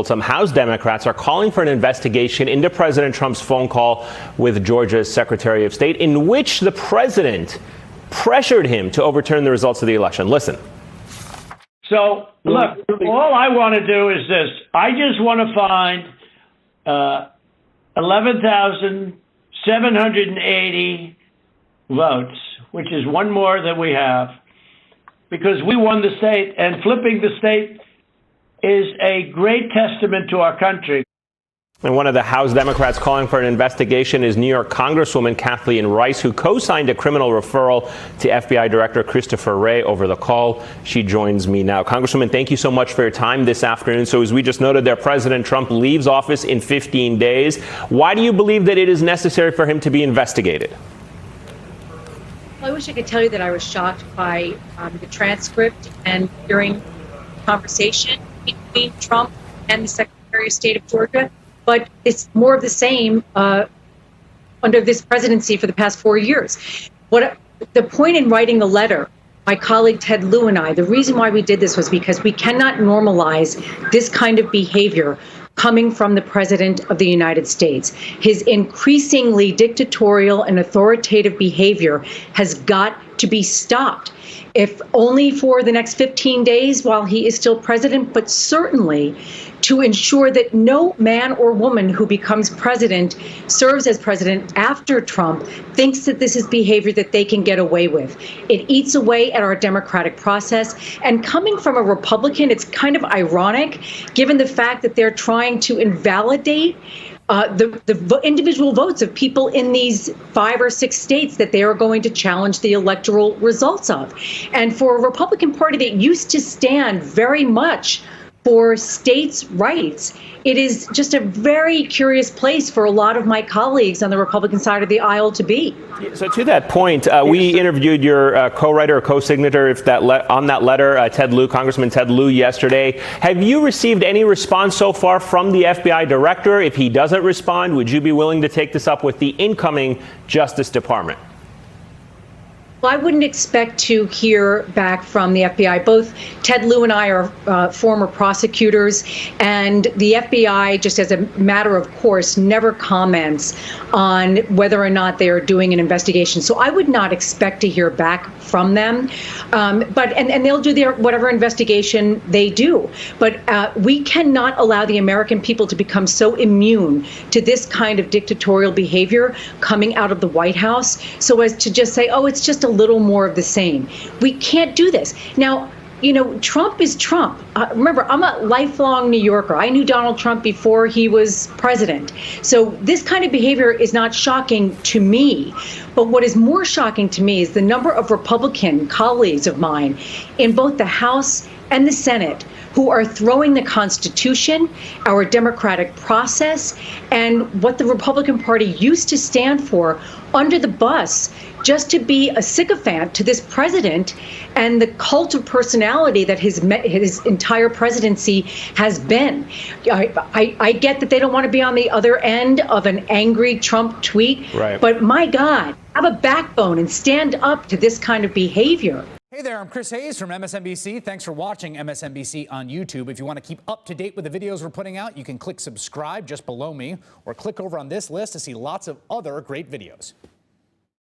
Some House Democrats are calling for an investigation into President Trump's phone call with Georgia's Secretary of State, in which the president pressured him to overturn the results of the election. Listen. So, look, all I want to do is this. I just want to find 11,780 votes, which is one more than we have, because we won the state, and flipping the state is a great testament to our country. And one of the House Democrats calling for an investigation is New York Congresswoman Kathleen Rice, who co-signed a criminal referral to FBI Director Christopher Wray over the call. She joins me now. Congresswoman, thank you so much for your time this afternoon. So as we just noted there, President Trump leaves office in 15 days. Why do you believe that it is necessary for him to be investigated? Well, I wish I could tell you that I was shocked by the transcript and hearing conversation between Trump and the Secretary of State of Georgia, but it's more of the same under this presidency for the past 4 years. The point in writing the letter, my colleague Ted Lieu and I, the reason why we did this was because we cannot normalize this kind of behavior coming from the President of the United States. His increasingly dictatorial and authoritative behavior has got to be stopped, if only for the next 15 days while he is still president, but certainly to ensure that no man or woman who becomes president, serves as president after Trump, thinks that this is behavior that they can get away with. It eats away at our democratic process. And coming from a Republican, it's kind of ironic, given the fact that they're trying to invalidate the individual votes of people in these 5 or 6 states that they are going to challenge the electoral results of. And for a Republican Party that used to stand very much for states' rights, it is just a very curious place for a lot of my colleagues on the Republican side of the aisle to be. So to that point, we interviewed your co-writer or co-signator on that letter, Ted Lieu, Congressman Ted Lieu, yesterday. Have you received any response so far from the FBI director? If he doesn't respond, would you be willing to take this up with the incoming Justice Department? Well, I wouldn't expect to hear back from the FBI. Both Ted Lieu and I are former prosecutors, and the FBI, just as a matter of course, never comments on whether or not they are doing an investigation. So I would not expect to hear back from them. But they'll do their whatever investigation they do. But we cannot allow the American people to become so immune to this kind of dictatorial behavior coming out of the White House so as to just say, oh, it's just a little more of the same. We can't do this. Now, you know, Trump is Trump. Remember, I'm a lifelong New Yorker. I knew Donald Trump before he was president. So this kind of behavior is not shocking to me. But what is more shocking to me is the number of Republican colleagues of mine in both the House and the Senate who are throwing the Constitution, our democratic process, and what the Republican Party used to stand for under the bus just to be a sycophant to this president and the cult of personality that his entire presidency has been. I get that they don't want to be on the other end of an angry Trump tweet, right, but my God, have a backbone and stand up to this kind of behavior. Hey there, I'm Chris Hayes from MSNBC. Thanks for watching MSNBC on YouTube. If you want to keep up to date with the videos we're putting out, you can click subscribe just below me or click over on this list to see lots of other great videos.